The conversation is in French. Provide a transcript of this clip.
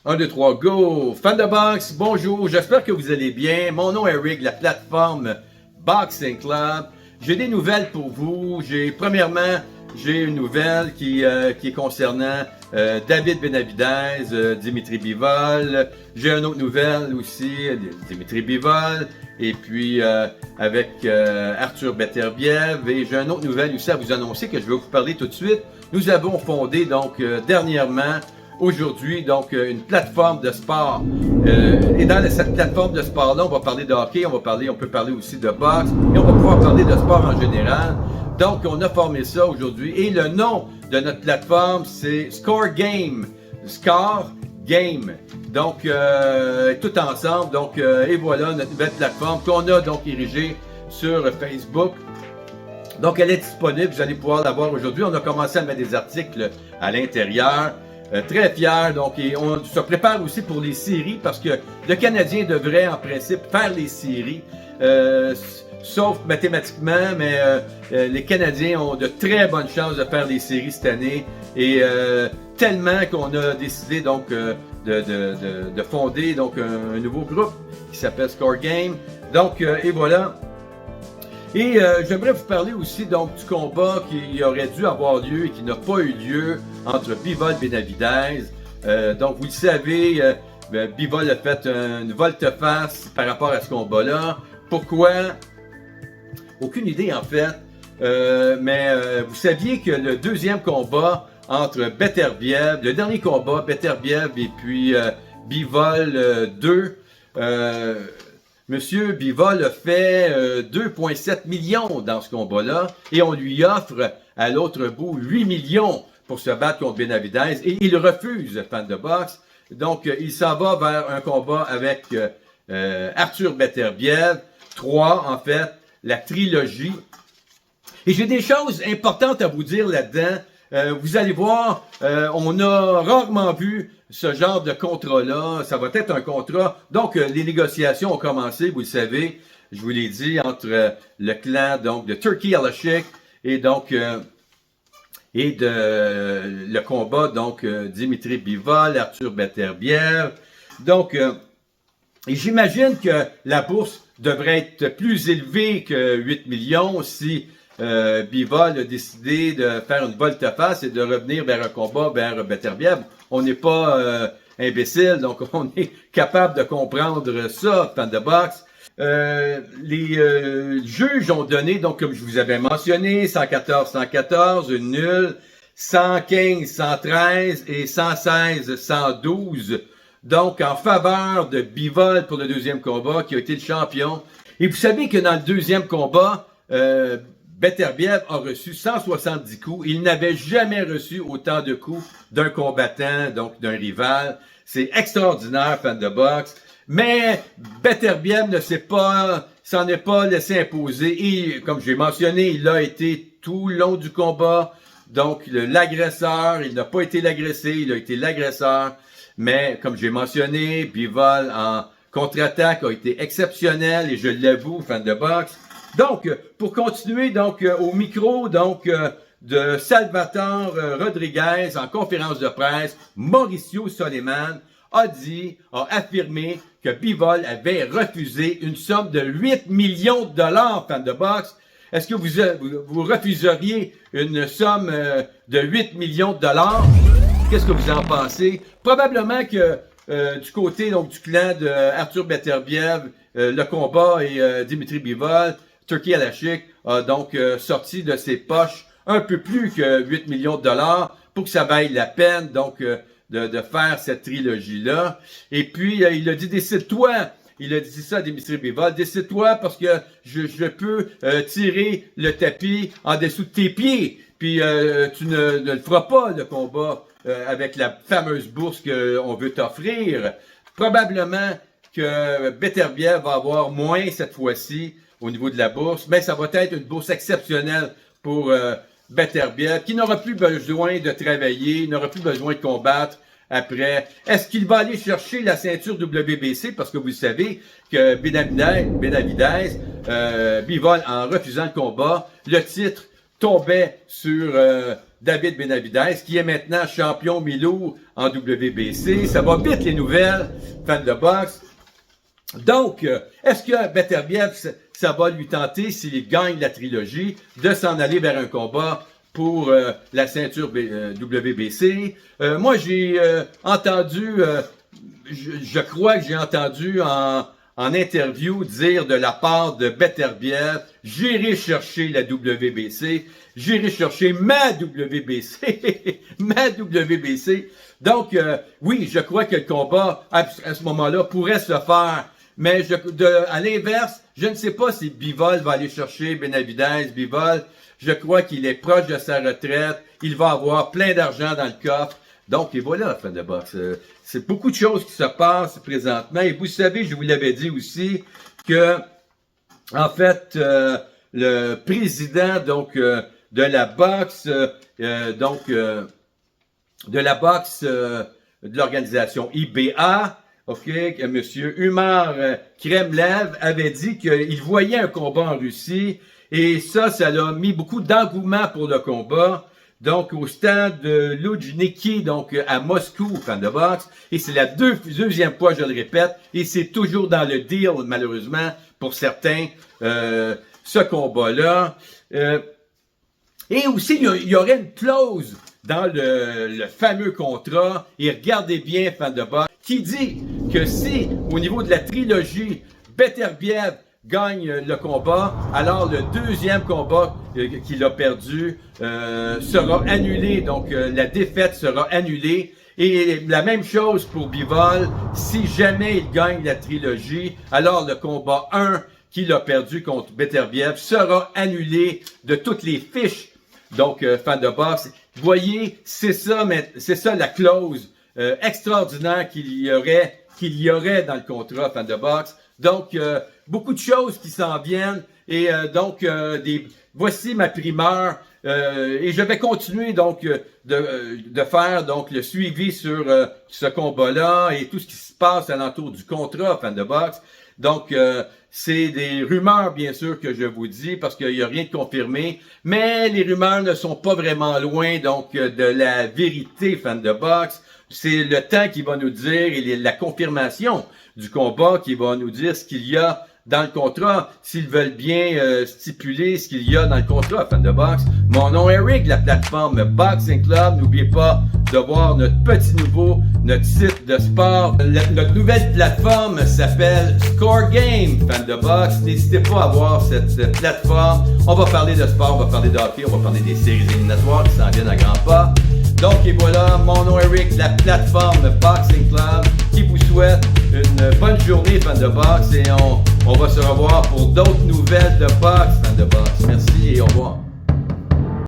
1, 2, 3, go! Fan de boxe, bonjour, j'espère que vous allez bien. Mon nom est Rick, la plateforme Boxing Club. J'ai des nouvelles pour vous. Premièrement, j'ai une nouvelle qui est concernant David Benavidez, Dimitri Bivol. J'ai une autre nouvelle aussi, Dimitri Bivol. Et puis avec Arthur Beterbiev. Et j'ai une autre nouvelle aussi à vous annoncer que je vais vous parler tout de suite. Nous avons fondé donc dernièrement, aujourd'hui, donc une plateforme de sport. Et dans cette plateforme de sport-là, on va parler de hockey, on peut parler aussi de boxe, et on va pouvoir parler de sport en général. Donc, on a formé ça aujourd'hui. Et le nom de notre plateforme, c'est Score Game. Score Game. Donc, tout ensemble. Donc, et voilà notre nouvelle plateforme qu'on a donc érigée sur Facebook. Donc, elle est disponible. Vous allez pouvoir la voir aujourd'hui. On a commencé à mettre des articles à l'intérieur. Très fiers, donc, et on se prépare aussi pour les séries parce que le Canadien devrait en principe faire les séries, sauf mathématiquement, mais les Canadiens ont de très bonnes chances de faire les séries cette année et tellement qu'on a décidé donc de fonder donc un nouveau groupe qui s'appelle Score Game. Donc, et voilà. Et j'aimerais vous parler aussi donc du combat qui aurait dû avoir lieu et qui n'a pas eu lieu entre Bivol et Benavidez. Donc vous le savez, Bivol a fait une volte-face par rapport à ce combat-là. Pourquoi? Aucune idée en fait. Mais vous saviez que le deuxième combat entre Beterbiev, le dernier combat, Beterbiev et puis Bivol 2, Monsieur Bivol a fait 2,7 millions dans ce combat-là et on lui offre à l'autre bout 8 millions pour se battre contre Benavidez et il refuse, fan de boxe. Donc, il s'en va vers un combat avec Arthur Beterbiev, 3 en fait, la trilogie. Et j'ai des choses importantes à vous dire là-dedans. Vous allez voir, on a rarement vu ce genre de contrat-là. Ça va être un contrat. Donc, les négociations ont commencé, vous le savez, je vous l'ai dit, entre le clan donc de Turkey Alashik et donc le combat donc Dimitri Bivol, Arthur Beterbiev. Donc, et j'imagine que la bourse devrait être plus élevée que 8 millions si Bivol a décidé de faire une volte-face et de revenir vers un combat vers Beterbiev. On n'est pas imbécile, donc on est capable de comprendre ça, fan de boxe. Les juges ont donné, donc comme je vous avais mentionné, 114-114, une nulle, 115-113 et 116-112. Donc en faveur de Bivol pour le deuxième combat, qui a été le champion. Et vous savez que dans le deuxième combat, Beterbiev a reçu 170 coups. Il n'avait jamais reçu autant de coups d'un combattant, donc d'un rival. C'est extraordinaire, fan de boxe. Mais Beterbiev s'en est pas laissé imposer. Et comme j'ai mentionné, il a été tout le long du combat. Donc l'agresseur, il n'a pas été l'agressé, il a été l'agresseur. Mais comme j'ai mentionné, Bivol en contre-attaque a été exceptionnel et je l'avoue, fan de boxe. Donc, pour continuer donc au micro donc de Salvatore Rodriguez en conférence de presse, Mauricio Soleiman a affirmé que Bivol avait refusé une somme de 8 millions de dollars, fan de boxe. Est-ce que vous refuseriez une somme de 8 millions de dollars? Qu'est-ce que vous en pensez? Probablement que du côté donc du clan de Arthur Beterbiev, le combat et Dimitri Bivol, Turkey Alashik a donc sorti de ses poches un peu plus que 8 millions de dollars pour que ça vaille la peine donc de faire cette trilogie-là. Et puis, il a dit, décide-toi. Il a dit ça à Dimitri Bivol, décide-toi parce que je peux tirer le tapis en dessous de tes pieds. Puis, tu ne le feras pas, le combat, avec la fameuse bourse qu'on veut t'offrir. Probablement que Beterbiev va avoir moins cette fois-ci au niveau de la bourse, mais ça va être une bourse exceptionnelle pour Beterbiev, qui n'aura plus besoin de travailler, n'aura plus besoin de combattre après. Est-ce qu'il va aller chercher la ceinture WBC? Parce que vous savez que Benavidez, Bivol, en refusant le combat, le titre tombait sur David Benavidez, qui est maintenant champion mi-lourd en WBC. Ça va vite les nouvelles, fans de boxe. Donc, est-ce que Beterbiev, ça va lui tenter, s'il gagne la trilogie, de s'en aller vers un combat pour la ceinture WBC? Moi, j'ai entendu, je crois que j'ai entendu en interview dire de la part de Beterbiev, j'irai chercher la WBC, j'irai chercher ma WBC, ma WBC. Donc, oui, je crois que le combat, à ce moment-là, pourrait se faire. Mais à l'inverse, je ne sais pas si Bivol va aller chercher Benavidez. Bivol, je crois qu'il est proche de sa retraite. Il va avoir plein d'argent dans le coffre. Donc, et voilà, fan de boxe. C'est beaucoup de choses qui se passent présentement. Et vous savez, je vous l'avais dit aussi, que, en fait, le président, donc, de la boxe, de l'organisation IBA, OK, M. Umar Kremlev avait dit qu'il voyait un combat en Russie et ça l'a mis beaucoup d'engouement pour le combat. Donc, au stade de Loujniki, donc à Moscou, fan de boxe. Et c'est la deuxième fois, je le répète, et c'est toujours dans le deal, malheureusement, pour certains, ce combat-là. Et aussi, il y aurait une clause dans le fameux contrat, et regardez bien, fan de boxe, qui dit que si, au niveau de la trilogie, Beterbiev gagne le combat, alors le deuxième combat qu'il a perdu sera annulé, donc la défaite sera annulée. Et la même chose pour Bivol, si jamais il gagne la trilogie, alors le combat 1 qu'il a perdu contre Beterbiev sera annulé de toutes les fiches. Donc, fan de boxe, voyez, c'est ça la clause extraordinaire qu'il y aurait dans le contrat, fan de boxe. Donc, beaucoup de choses qui s'en viennent et voici ma primeur et je vais continuer donc de faire donc le suivi sur ce combat-là et tout ce qui se passe alentour du contrat, fan de boxe. Donc, c'est des rumeurs, bien sûr, que je vous dis, parce qu'il n'y a rien de confirmé, mais les rumeurs ne sont pas vraiment loin, donc, de la vérité, fan de boxe. C'est le temps qui va nous dire, et la confirmation du combat qui va nous dire ce qu'il y a dans le contrat, s'ils veulent bien stipuler ce qu'il y a dans le contrat, fan de boxe. Mon nom est Eric, la plateforme Boxing Club. N'oubliez pas de voir notre petit nouveau, notre site de sport. Notre nouvelle plateforme s'appelle Score Game, fan de boxe. N'hésitez pas à voir cette plateforme. On va parler de sport, on va parler de hockey, on va parler des séries éliminatoires qui s'en viennent à grands pas. Donc, et voilà, mon nom est Eric, la plateforme Boxing Club, qui vous souhaite une bonne journée, fan de boxe, et on va se revoir pour d'autres nouvelles de boxe, fan de boxe. Merci et au revoir.